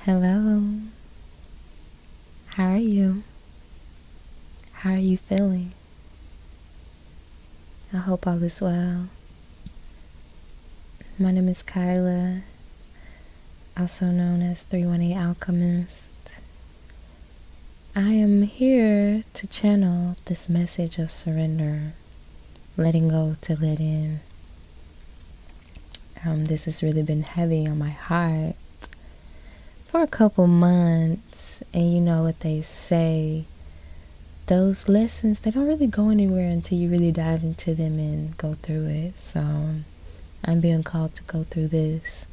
Hello. How are you? How are you feeling? I hope all is well. My name is Kyla, also known as 318 Alchemist. I am here to channel this message of surrender, letting go to let in. This has really been heavy on my heart for a couple months, and you know what they say, those lessons, they don't really go anywhere until you really dive into them and go through it. So I'm being called to go through this,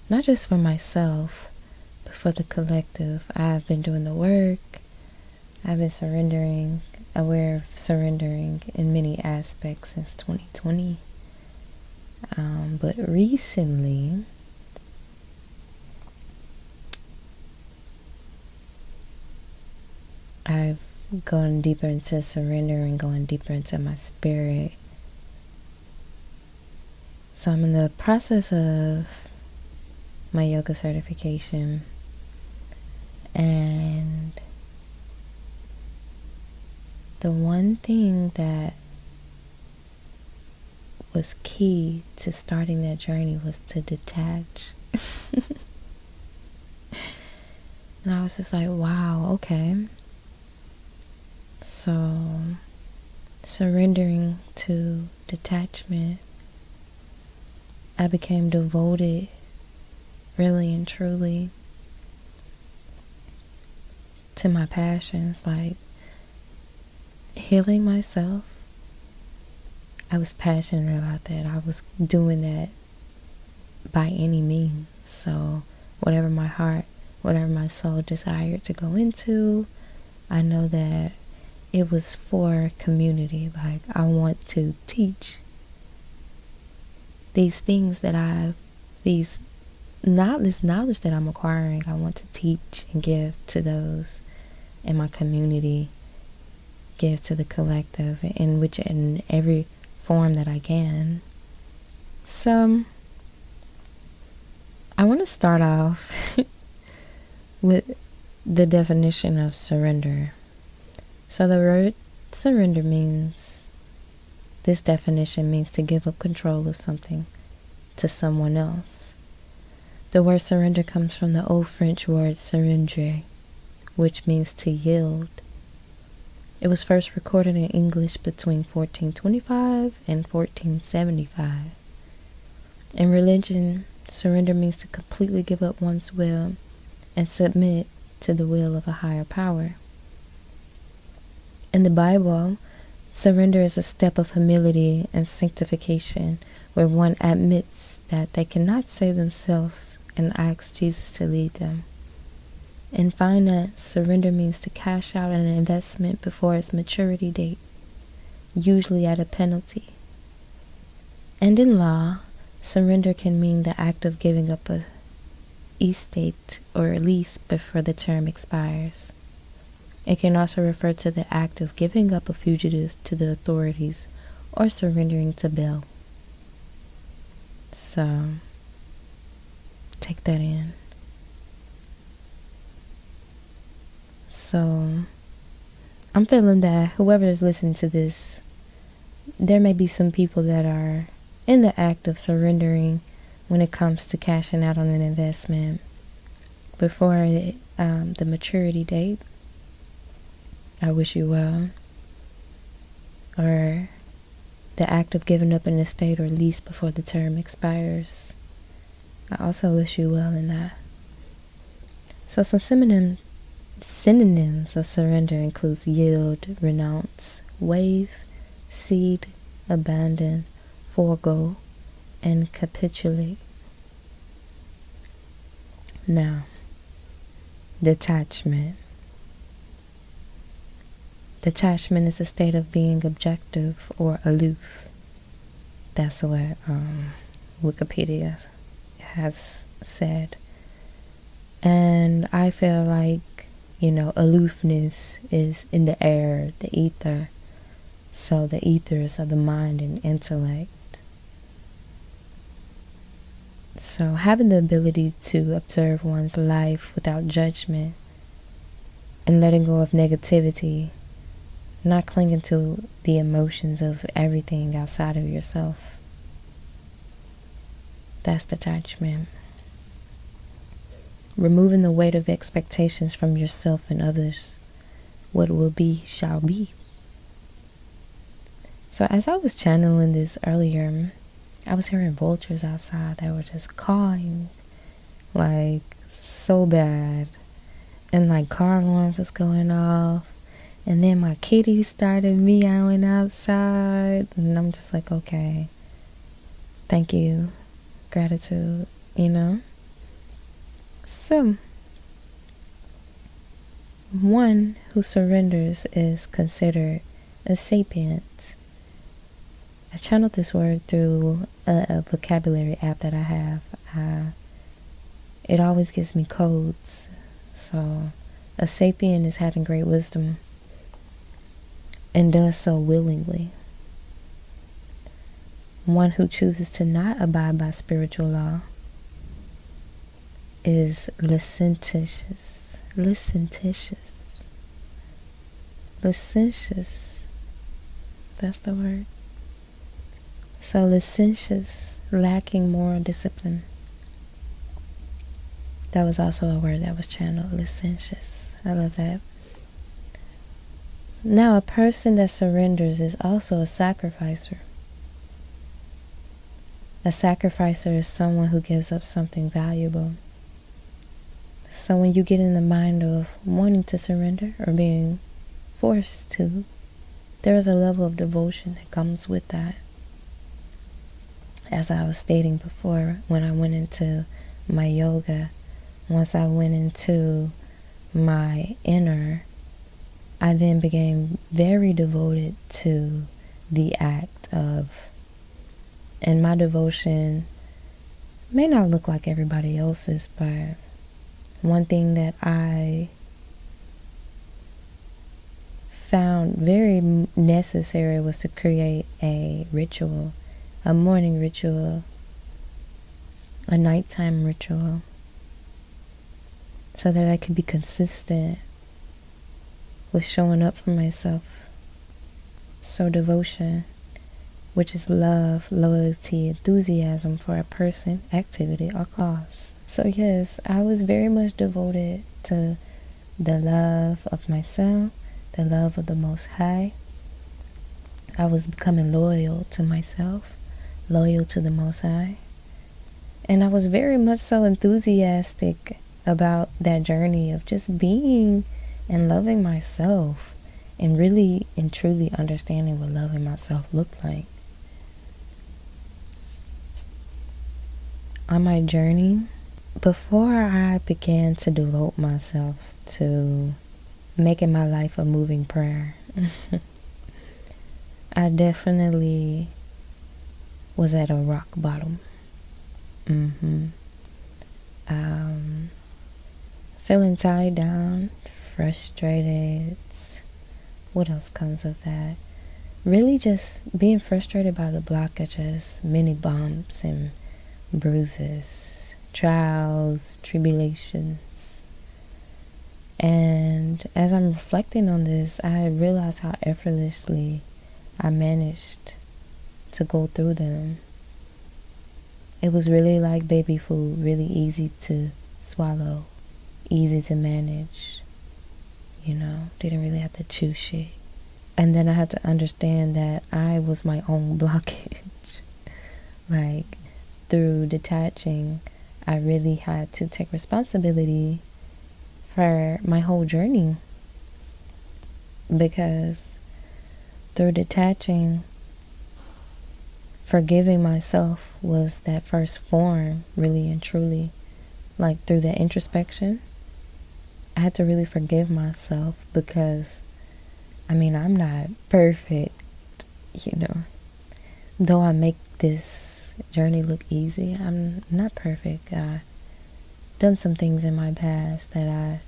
not just for myself, but for the collective. I've been doing the work. I've been surrendering, aware of surrendering in many aspects since 2020. But recently, I've gone deeper into surrendering, going deeper into my spirit. So I'm in the process of my yoga certification, and the one thing that was key to starting that journey was to detach. And I was just like, wow, okay. So surrendering to detachment, I became devoted, really and truly, to my passions, like healing myself. I was passionate about that. I was doing that by any means. So whatever my heart, whatever my soul desired to go into, I know that it was for community. Like, I want to teach these things that this knowledge that I'm acquiring, I want to teach and give to those in my community, give to the collective, in every form that I can. So I want to start off with the definition of surrender. So the word surrender this definition means to give up control of something to someone else. The word surrender comes from the old French word surrendre, which means to yield. It was first recorded in English between 1425 and 1475. In religion, surrender means to completely give up one's will and submit to the will of a higher power. In the Bible, surrender is a step of humility and sanctification where one admits that they cannot save themselves and asks Jesus to lead them. In finance, surrender means to cash out an investment before its maturity date, usually at a penalty. And in law, surrender can mean the act of giving up a estate or a lease before the term expires. It can also refer to the act of giving up a fugitive to the authorities or surrendering to bail. So, take that in. So, I'm feeling that whoever is listening to this, there may be some people that are in the act of surrendering when it comes to cashing out on an investment before the maturity date. I wish you well. Or the act of giving up an estate or lease before the term expires. I also wish you well in that. So some synonyms of surrender includes yield, renounce, waive, cede, abandon, forego, and capitulate. Now, detachment. Detachment is a state of being objective or aloof. That's what Wikipedia has said. And I feel like, aloofness is in the air, the ether. So the ethers of the mind and intellect. So having the ability to observe one's life without judgment and letting go of negativity, not clinging to the emotions of everything outside of yourself. That's detachment. Removing the weight of expectations from yourself and others. What will be, shall be. So as I was channeling this earlier, I was hearing vultures outside that were just cawing, like, so bad. And like car alarms was going off. And then my kitty started meowing outside. And I'm just like, okay, thank you, gratitude, you know? So, one who surrenders is considered a sapient. I channeled this word through a vocabulary app that I have. It always gives me codes. So, a sapient is having great wisdom and does so willingly. One who chooses to not abide by spiritual law is licentious. Licentious. That's the word. So licentious, lacking moral discipline. That was also a word that was channeled, licentious. I love that. Now, a person that surrenders is also a sacrificer. A sacrificer is someone who gives up something valuable. So when you get in the mind of wanting to surrender or being forced to, there is a level of devotion that comes with that. As I was stating before, when I went into my yoga, once I went into my inner, I then became very devoted to the act of, and my devotion may not look like everybody else's, but one thing that I found very necessary was to create a ritual, a morning ritual, a nighttime ritual, so that I could be consistent with showing up for myself. So devotion, which is love, loyalty, enthusiasm for a person, activity, or cause. So yes, I was very much devoted to the love of myself, the love of the Most High. I was becoming loyal to myself, loyal to the Most High. And I was very much so enthusiastic about that journey of just being and loving myself and really and truly understanding what loving myself looked like. On my journey, before I began to devote myself to making my life a moving prayer, I definitely was at a rock bottom. Feeling tied down, frustrated. What else comes of that? Really just being frustrated by the blockages, many bumps and bruises, trials, tribulations. And as I'm reflecting on this, I realized how effortlessly I managed to go through them. It was really like baby food, really easy to swallow, easy to manage. Didn't really have to chew shit. And then I had to understand that I was my own blockage. Like, through detaching, I really had to take responsibility for my whole journey. Because through detaching, forgiving myself was that first form, really and truly. Like, through that introspection, I had to really forgive myself because, I'm not perfect, Though I make this journey look easy, I'm not perfect. I've done some things in my past that I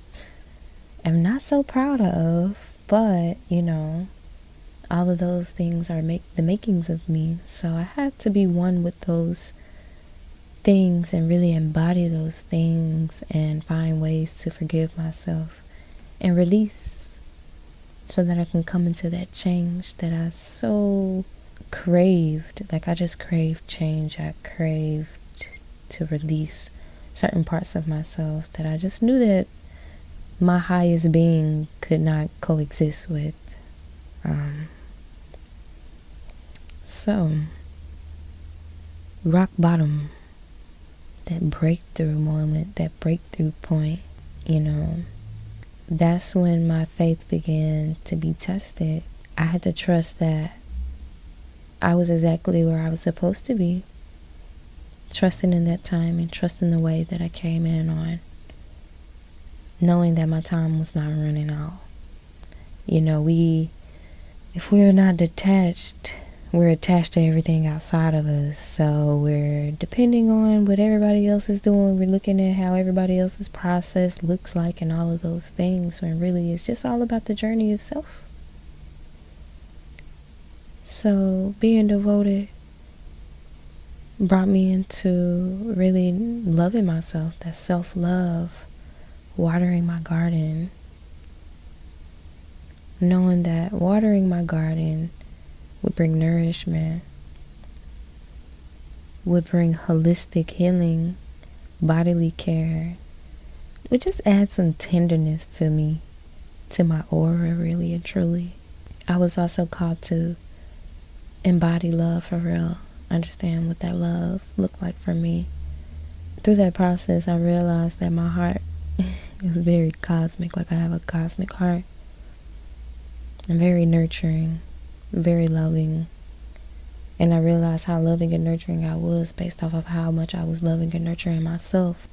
am not so proud of, but, all of those things are the makings of me. So I had to be one with those things and really embody those things and find ways to forgive myself and release, so that I can come into that change that I so craved. Like, I just craved change. I craved to release certain parts of myself that I just knew that my highest being could not coexist with. So rock bottom, that breakthrough moment, that breakthrough point, that's when my faith began to be tested. I had to trust that I was exactly where I was supposed to be, trusting in that time and trusting the way that I came in on, knowing that my time was not running out. If we're not detached, we're attached to everything outside of us. So we're depending on what everybody else is doing. We're looking at how everybody else's process looks like and all of those things, when really it's just all about the journey of self. So being devoted brought me into really loving myself, that self-love, watering my garden, knowing that watering my garden would bring nourishment, would bring holistic healing, bodily care, would just add some tenderness to me, to my aura, really and truly. I was also called to embody love for real, understand what that love looked like for me. Through that process, I realized that my heart is very cosmic, like I have a cosmic heart. I'm very nurturing, very loving, and I realized how loving and nurturing I was based off of how much I was loving and nurturing myself.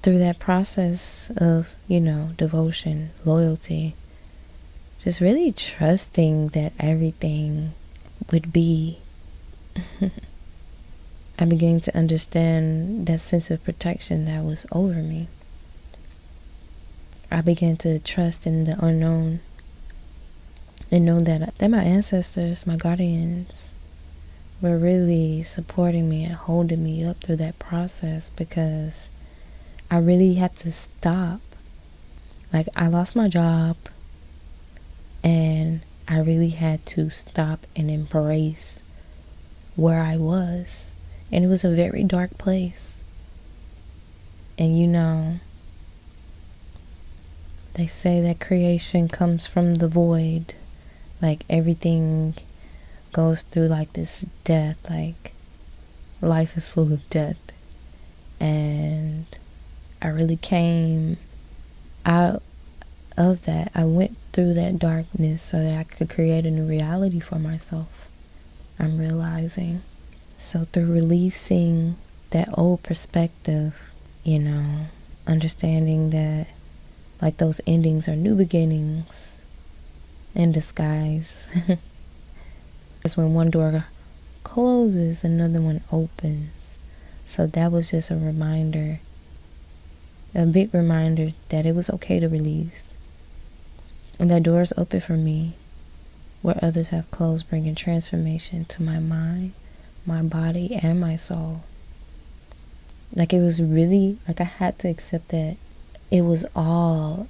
Through that process of, devotion, loyalty, just really trusting that everything would be, I began to understand that sense of protection that was over me. I began to trust in the unknown and know that my ancestors, my guardians, were really supporting me and holding me up through that process, because I really had to stop. Like, I lost my job and I really had to stop and embrace where I was. And it was a very dark place. And they say that creation comes from the void. Like, everything goes through like this death, like life is full of death. And I really came out of that. I went through that darkness so that I could create a new reality for myself, I'm realizing. So through releasing that old perspective, understanding that like those endings are new beginnings in disguise. It's when one door closes, another one opens. So that was just a reminder, a big reminder that it was okay to release. And that doors open for me where others have closed, bringing transformation to my mind, my body, and my soul. Like, it was really, like, I had to accept that it was all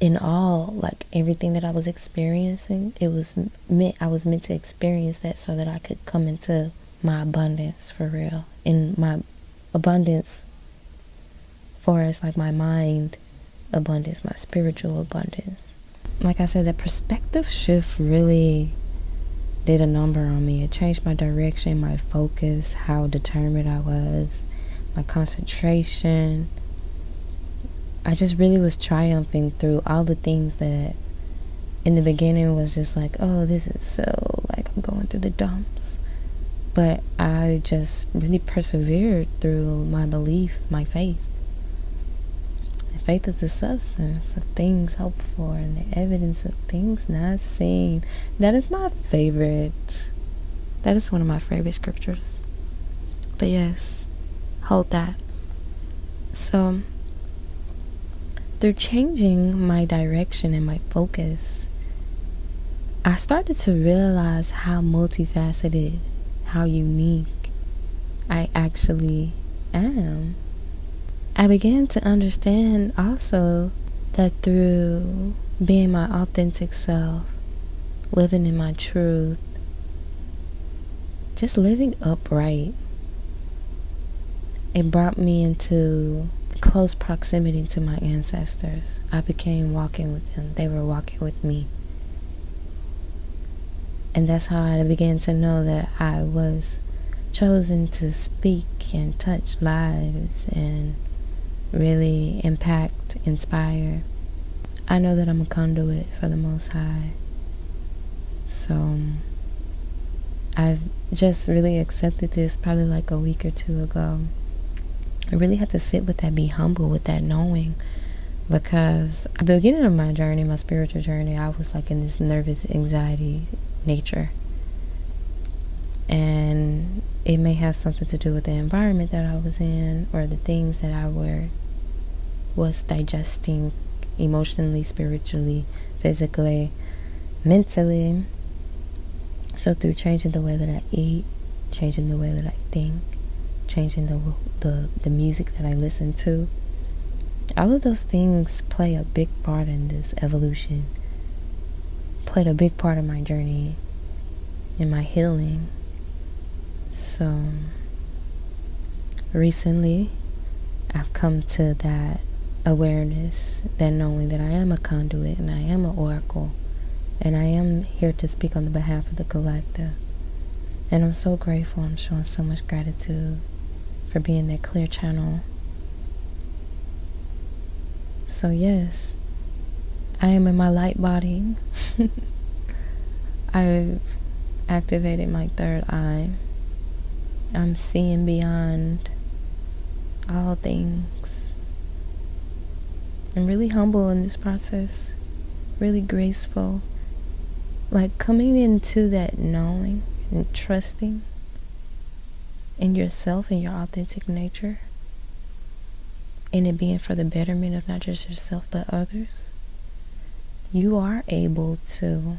in all, like everything that I was experiencing, I was meant to experience that so that I could come into my abundance for real. In my abundance for us, like my mind abundance, my spiritual abundance. Like I said, that perspective shift really did a number on me. It changed my direction, my focus, how determined I was, my concentration. I just really was triumphing through all the things that in the beginning was just like, oh, this is so, like, I'm going through the dumps. But I just really persevered through my belief, my faith. And faith is the substance of things hoped for and the evidence of things not seen. That is my favorite. That is one of my favorite scriptures. But yes, hold that. So, through changing my direction and my focus, I started to realize how multifaceted, how unique I actually am. I began to understand also that through being my authentic self, living in my truth, just living upright, it brought me into close proximity to my ancestors. I became walking with them. They were walking with me. And that's how I began to know that I was chosen to speak and touch lives and really impact, inspire. I know that I'm a conduit for the Most High. So I've just really accepted this probably like a week or two ago. I really had to sit with that, be humble with that knowing, because at the beginning of my journey, my spiritual journey, I was like in this nervous anxiety nature. And it may have something to do with the environment that I was in, or the things that I was digesting emotionally, spiritually, physically, mentally. So through changing the way that I eat, changing the way that I think, changing the music that I listen to, all of those things play a big part in this evolution, played a big part of my journey, in my healing. So recently I've come to that awareness, that knowing that I am a conduit and I am an oracle, and I am here to speak on the behalf of the collective. And I'm so grateful. I'm showing so much gratitude for being that clear channel. So yes, I am in my light body. I've activated my third eye. I'm seeing beyond all things. I'm really humble in this process, really graceful. Like coming into that knowing and trusting in yourself and your authentic nature, and it being for the betterment of not just yourself but others. You are able to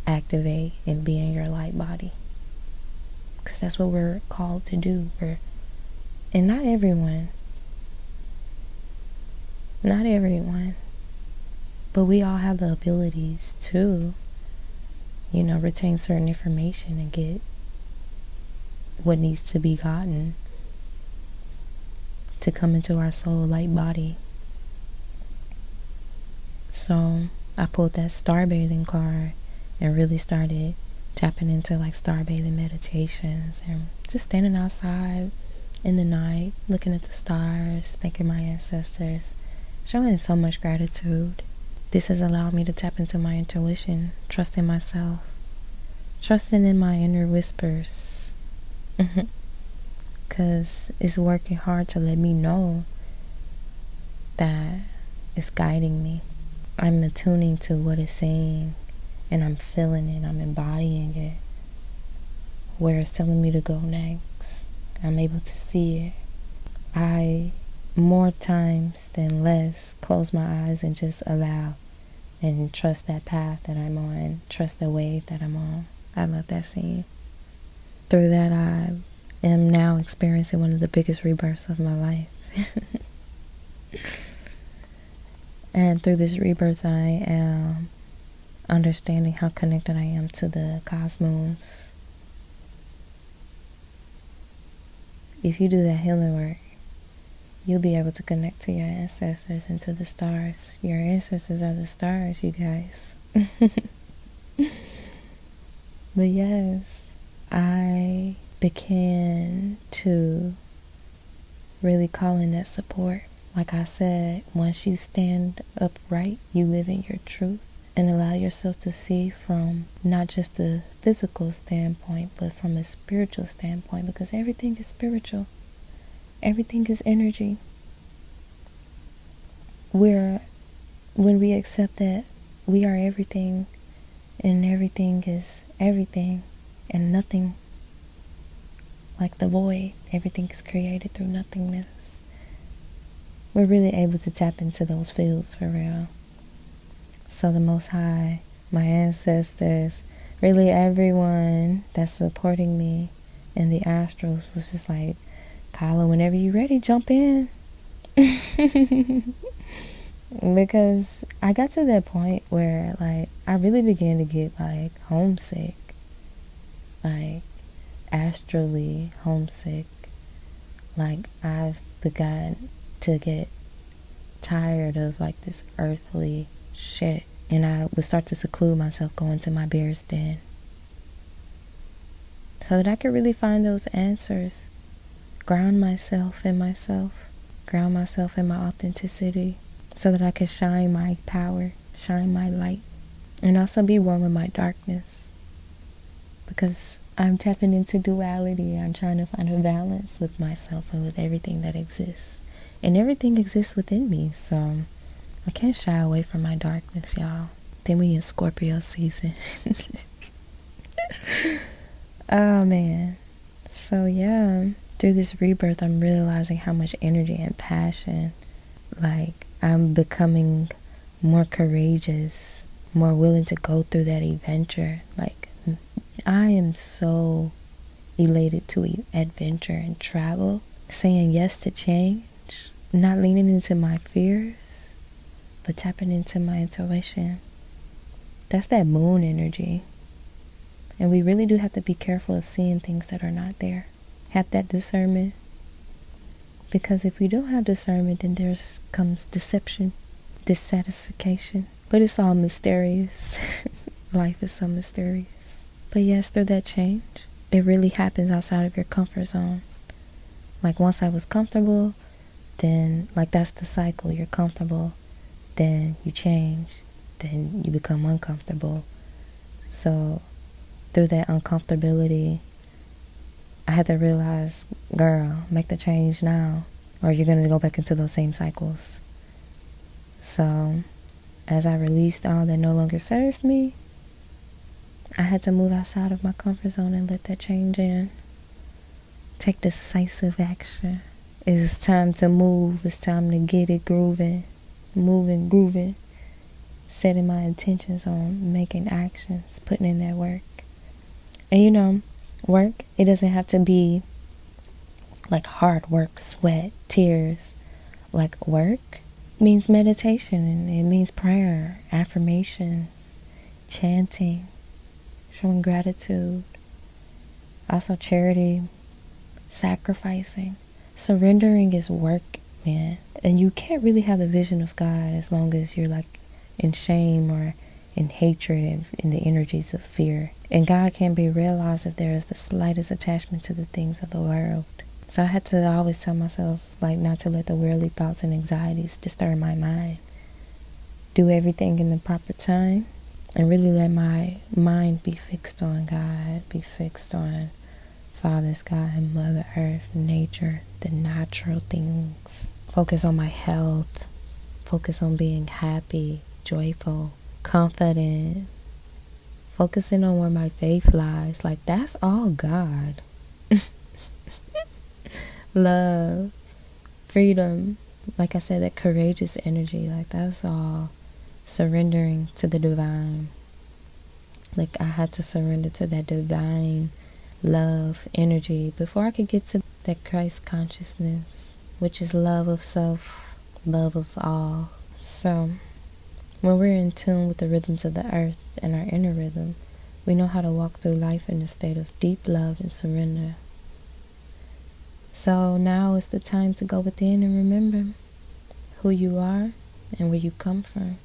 activate and be in your light body, because that's what we're called to do. And not everyone, but we all have the abilities to, retain certain information and get what needs to be gotten to come into our soul light body. So I pulled that starbathing card and really started tapping into like starbathing meditations and just standing outside in the night, looking at the stars, thanking my ancestors, showing so much gratitude. This has allowed me to tap into my intuition, trusting myself, trusting in my inner whispers, because it's working hard to let me know that it's guiding me. I'm attuning to what it's saying, and I'm feeling it, I'm embodying it, where it's telling me to go next. I'm able to see it. I, more times than less, close my eyes and just allow and trust that path that I'm on, trust the wave that I'm on. I love that scene. Through that, I am now experiencing one of the biggest rebirths of my life. And through this rebirth, I am understanding how connected I am to the cosmos. If you do that healing work, you'll be able to connect to your ancestors and to the stars. Your ancestors are the stars, you guys. But yes, I began to really call in that support. Like I said, once you stand upright, you live in your truth and allow yourself to see from not just the physical standpoint, but from a spiritual standpoint, because everything is spiritual. Everything is energy. When we accept that we are everything, and everything is everything, and nothing, like the void, everything is created through nothingness. We're really able to tap into those fields for real. So the Most High, my ancestors, really everyone that's supporting me And the astrals was just like, Kyla, whenever you're ready, jump in. Because I got to that point where, like, I really began to get, like, homesick. Like, astrally homesick. Like, I've begun to get tired of, like, this earthly shit. And I would start to seclude myself, going to my bear's den, so that I could really find those answers. Ground myself in myself. Ground myself in my authenticity, so that I could shine my power, shine my light, and also be one with my darkness. Because I'm tapping into duality. I'm trying to find a balance with myself and with everything that exists. And everything exists within me, so I can't shy away from my darkness, y'all. Then we in Scorpio season. Oh, man. So, yeah, through this rebirth, I'm realizing how much energy and passion, like, I'm becoming more courageous, more willing to go through that adventure. Like, I am so elated to adventure and travel, saying yes to change, not leaning into my fears, but tapping into my intuition. That's that moon energy. And we really do have to be careful of seeing things that are not there. Have that discernment. Because if we don't have discernment, then there comes deception, dissatisfaction. But it's all mysterious. Life is so mysterious. But yes, through that change, it really happens outside of your comfort zone. Like, once I was comfortable, then, like, that's the cycle. You're comfortable, then you change, then you become uncomfortable. So through that uncomfortability, I had to realize, girl, make the change now, or you're going to go back into those same cycles. So as I released all that no longer served me, I had to move outside of my comfort zone and let that change in. Take decisive action. It's time to move. It's time to get it grooving, moving, grooving, setting my intentions on making actions, putting in that work. And you know, work, it doesn't have to be like hard work, sweat, tears. Like, work means meditation, and it means prayer, affirmations, chanting, showing gratitude, also charity, sacrificing. Surrendering is work, man. And you can't really have the vision of God as long as you're like in shame or in hatred and in the energies of fear. And God can't be realized if there is the slightest attachment to the things of the world. So I had to always tell myself, like, not to let the worldly thoughts and anxieties disturb my mind. Do everything in the proper time, and really let my mind be fixed on God, be fixed on Father, Sky, and Mother Earth, nature, the natural things. Focus on my health. Focus on being happy, joyful, confident. Focusing on where my faith lies. Like, that's all God. Love, freedom, like I said, that courageous energy, like, that's all surrendering to the divine. Like, I had to surrender to that divine love energy before I could get to that Christ consciousness, which is love of self, love of all. So when we're in tune with the rhythms of the earth and our inner rhythm, we know how to walk through life in a state of deep love and surrender. So now is the time to go within and remember who you are and where you come from.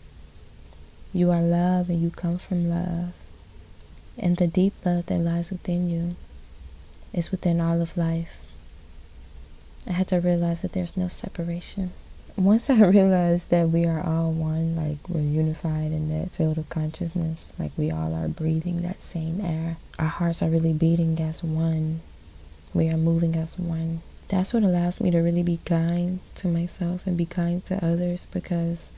You are love and you come from love. And the deep love that lies within you is within all of life. I had to realize that there's no separation. Once I realized that we are all one, like, we're unified in that field of consciousness, like we all are breathing that same air. Our hearts are really beating as one. We are moving as one. That's what allows me to really be kind to myself and be kind to others, because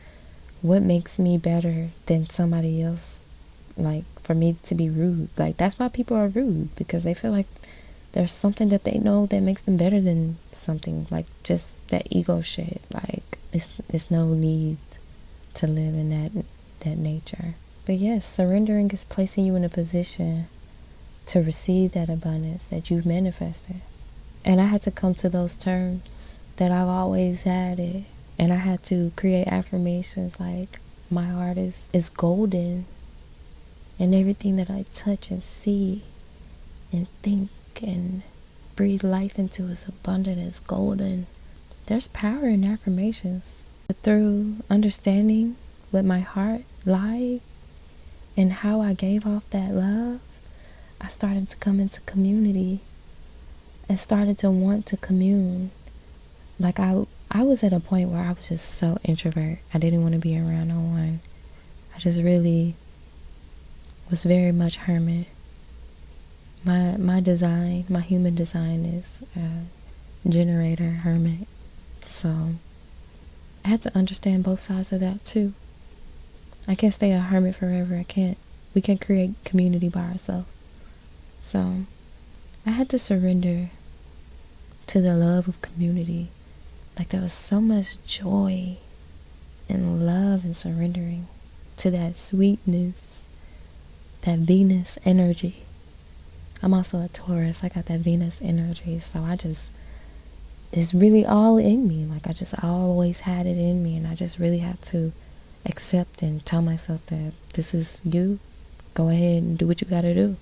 what makes me better than somebody else? Like, for me to be rude. Like, that's why people are rude, because they feel like there's something that they know that makes them better than something. Like, just that ego shit. Like, it's no need to live in that nature. But yes, surrendering is placing you in a position to receive that abundance that you've manifested. And I had to come to those terms that I've always had it. And I had to create affirmations like, my heart is golden, and everything that I touch and see and think and breathe life into is abundant as golden. There's power in affirmations. But through understanding what my heart lied and how I gave off that love, I started to come into community and started to want to commune. Like I was at a point where I was just so introvert. I didn't want to be around no one. I just really was very much hermit. My design, my human design is generator, hermit. So I had to understand both sides of that too. I can't stay a hermit forever. I can't. We can't create community by ourselves. So I had to surrender to the love of community. Like there was so much joy and love and surrendering to that sweetness, that Venus energy. I'm also a Taurus. I got that Venus energy. So it's really all in me. Like I just always had it in me, and I just really had to accept and tell myself that this is you. Go ahead and do what you gotta do.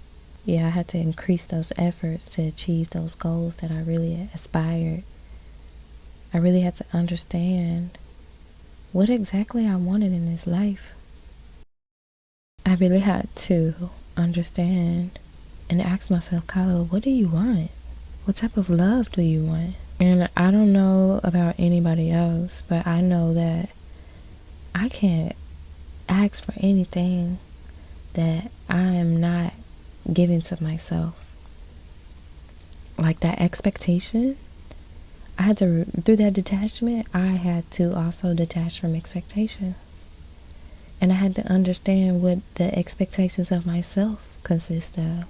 Yeah, I had to increase those efforts to achieve those goals that I really aspired. I really had to understand what exactly I wanted in this life. I really had to understand and ask myself, Kyla, what do you want? What type of love do you want? And I don't know about anybody else, but I know that I can't ask for anything that I am not giving to myself. Like that expectation, I had to, through that detachment, I had to also detach from expectations. And I had to understand what the expectations of myself consist of.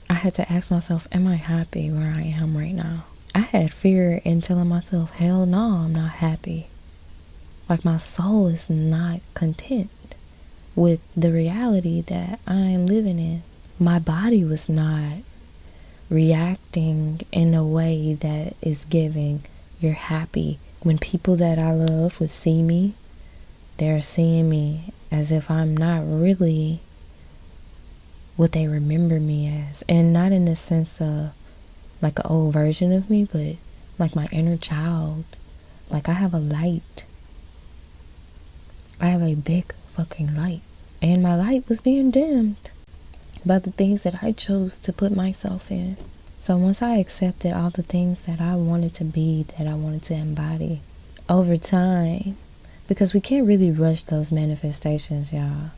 I had to ask myself, am I happy where I am right now? I had fear in telling myself, hell no, I'm not happy. Like my soul is not content with the reality that I'm living in. My body was not reacting in a way that is giving, you're happy. When people that I love would see me, they're seeing me as if I'm not really what they remember me as. And not in the sense of like an old version of me, but like my inner child. Like I have a light. I have a big fucking light. And my light was being dimmed by the things that I chose to put myself in. So once I accepted all the things that I wanted to be, that I wanted to embody, over time, because we can't really rush those manifestations, y'all.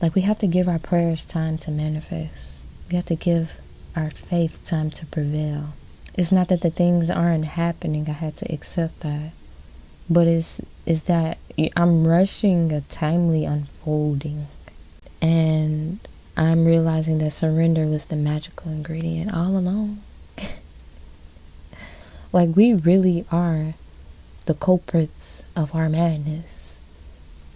Like we have to give our prayers time to manifest. We have to give our faith time to prevail. It's not that the things aren't happening. I had to accept that. But it's that I'm rushing a timely unfolding. And I'm realizing that surrender was the magical ingredient all along. Like we really are the culprits of our madness.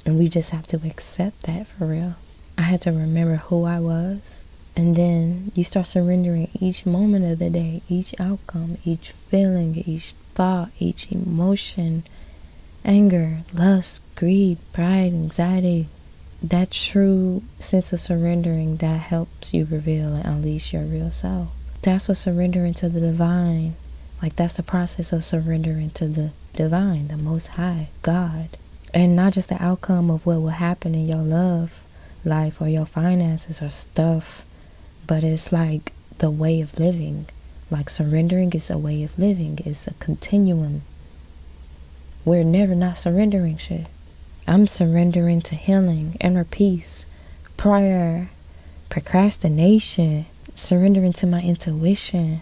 And we just have to accept that for real. I had to remember who I was. And then you start surrendering each moment of the day, each outcome, each feeling, each thought, each emotion, anger, lust, greed, pride, anxiety. That true sense of surrendering that helps you reveal and unleash your real self. That's what surrendering to the divine. Like that's the process of surrendering to the divine, the Most High, God. And not just the outcome of what will happen in your love life or your finances or stuff, but it's like the way of living. Like surrendering is a way of living. It's a continuum. We're never not surrendering shit. I'm surrendering to healing, inner peace, prayer, procrastination, surrendering to my intuition,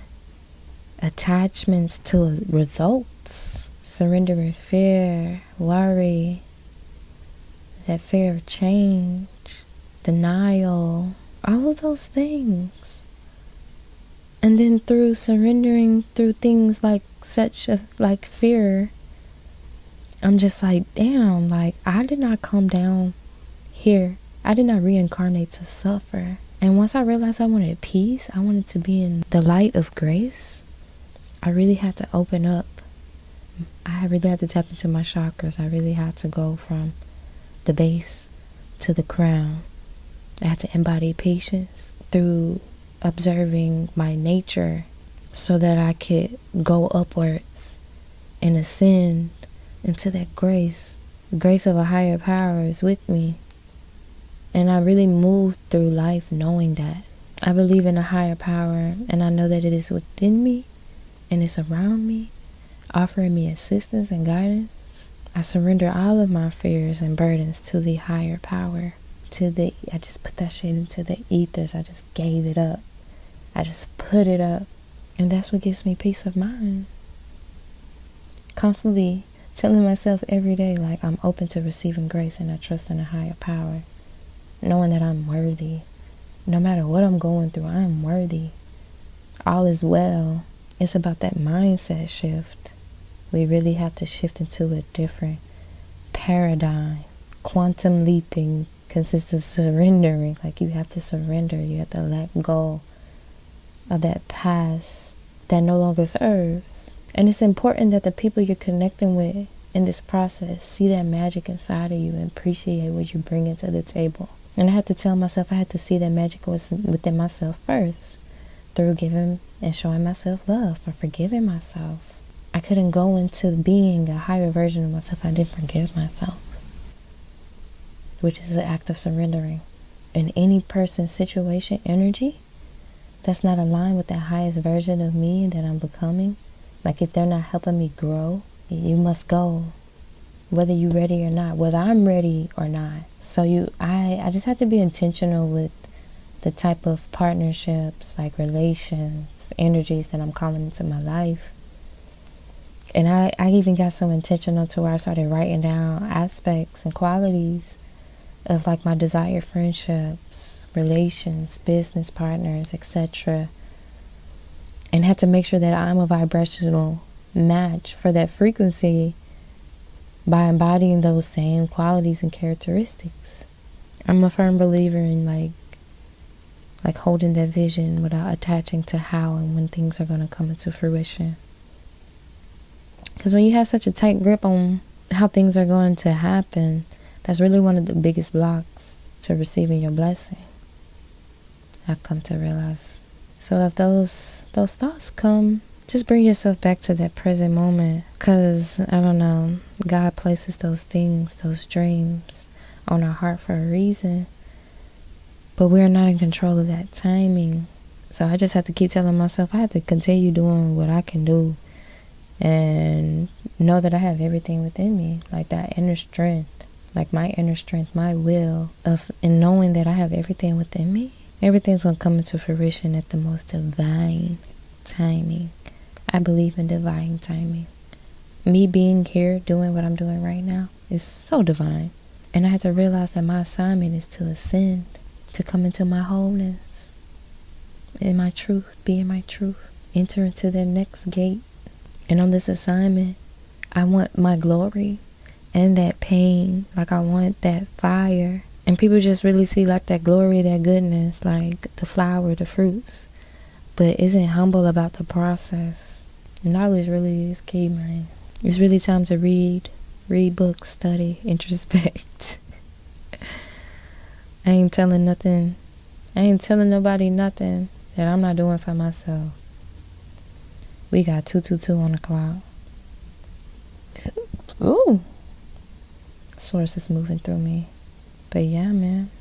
attachments to results, surrendering fear, worry, that fear of change, denial, all of those things. And then through surrendering through things like like fear, I'm just like, damn, like I did not come down here. I did not reincarnate to suffer. And once I realized I wanted peace, I wanted to be in the light of grace, I really had to open up. I really had to tap into my chakras. I really had to go from the base to the crown. I had to embody patience through observing my nature so that I could go upwards and ascend into that grace. The grace of a higher power is with me. And I really moved through life knowing that. I believe in a higher power, and I know that it is within me and it's around me, offering me assistance and guidance. I surrender all of my fears and burdens to the higher power. I just put that shit into the ethers. I just gave it up. I just put it up. And that's what gives me peace of mind. Constantly telling myself every day, like, I'm open to receiving grace and I trust in a higher power. Knowing that I'm worthy. No matter what I'm going through, I'm worthy. All is well. It's about that mindset shift. We really have to shift into a different paradigm. Quantum leaping consists of surrendering. Like, you have to surrender. You have to let go of that past that no longer serves. And it's important that the people you're connecting with in this process see that magic inside of you and appreciate what you bring into the table. And I had to tell myself I had to see that magic was within myself first, through giving and showing myself love, for forgiving myself. I couldn't go into being a higher version of myself if I didn't forgive myself, which is an act of surrendering. In any person's situation, energy that's not aligned with that highest version of me that I'm becoming, like if they're not helping me grow, you must go, whether you're ready or not, whether I'm ready or not. So I just have to be intentional with the type of partnerships, like relations, energies that I'm calling into my life. And I even got so intentional to where I started writing down aspects and qualities of like my desired friendships, relations, business partners, etc. And had to make sure that I'm a vibrational match for that frequency by embodying those same qualities and characteristics. I'm a firm believer in like holding that vision without attaching to how and when things are going to come into fruition. Because when you have such a tight grip on how things are going to happen, that's really one of the biggest blocks to receiving your blessing, I've come to realize. So if those thoughts come, just bring yourself back to that present moment. Because, I don't know, God places those things, those dreams on our heart for a reason. But we're not in control of that timing. So I just have to keep telling myself I have to continue doing what I can do. And know that I have everything within me. Like that inner strength. Like my inner strength, my will. And knowing that I have everything within me. Everything's going to come into fruition at the most divine timing. I believe in divine timing. Me being here, doing what I'm doing right now, is so divine. And I had to realize that my assignment is to ascend, to come into my wholeness, in my truth, be in my truth, enter into the next gate. And on this assignment, I want my glory and that pain. Like I want that fire. And people just really see like that glory, that goodness, like the flower, the fruits, but isn't humble about the process. Knowledge really is key, man. It's really time to read books, study, introspect. I ain't telling nobody nothing that I'm not doing for myself. We got 222 on the clock. Ooh. Source is moving through me. But yeah, man.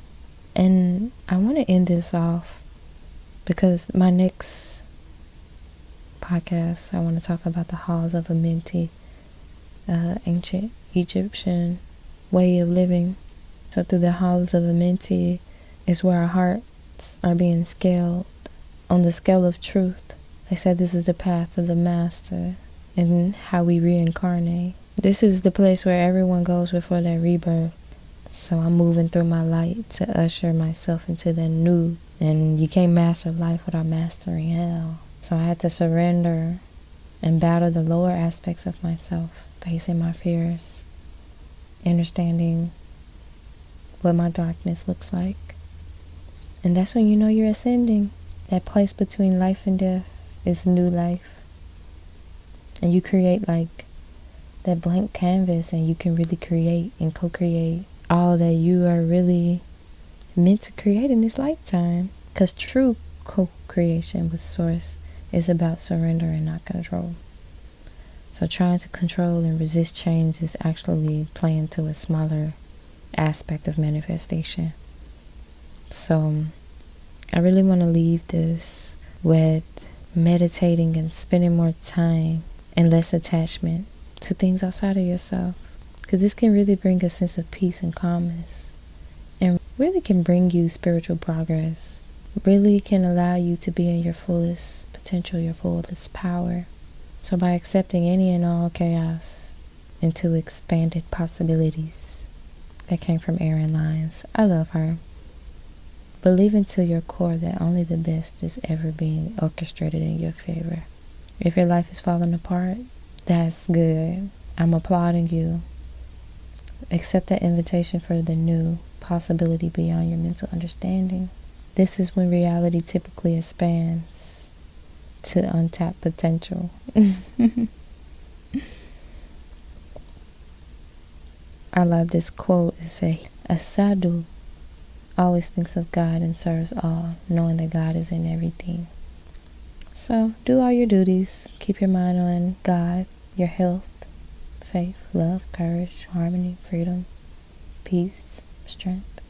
And I want to end this off because my next podcast, I want to talk about the halls of Amenti, ancient Egyptian way of living. So through the halls of Amenti is where our hearts are being scaled on the scale of truth. They said this is the path of the master and how we reincarnate. This is the place where everyone goes before their rebirth. So I'm moving through my light to usher myself into the new. And you can't master life without mastering hell. So I had to surrender and battle the lower aspects of myself, facing my fears, understanding what my darkness looks like, And that's when you know you're ascending. That place between life and death is new life. And you create like that blank canvas, and you can really create and co-create all that you are really meant to create in this lifetime. Because true co-creation with Source is about surrender and not control. So trying to control and resist change is actually playing to a smaller aspect of manifestation. So I really want to leave this with meditating and spending more time and less attachment to things outside of yourself, because this can really bring a sense of peace and calmness, and really can bring you spiritual progress, really can allow you to be in your fullest potential, your fullest power. So by accepting any and all chaos into expanded possibilities. That came from Erin Lyons. I love her. Believe into your core that only the best is ever being orchestrated in your favor. If your life is falling apart, that's good. I'm applauding you. Accept that invitation for the new possibility beyond your mental understanding. This is when reality typically expands to untapped potential. I love this quote. It says, "A sadhu always thinks of God and serves all, knowing that God is in everything." So do all your duties. Keep your mind on God, your health, faith, love, courage, harmony, freedom, peace, strength.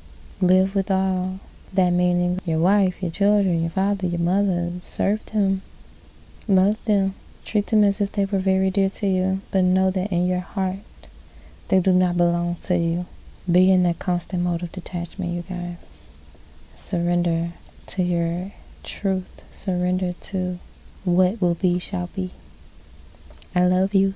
Live with all. That meaning your wife, your children, your father, your mother. Serve them. Love them. Treat them as if they were very dear to you, but know that in your heart, they do not belong to you. Be in that constant mode of detachment, you guys. Surrender to your truth. Surrender to what will be shall be. I love you.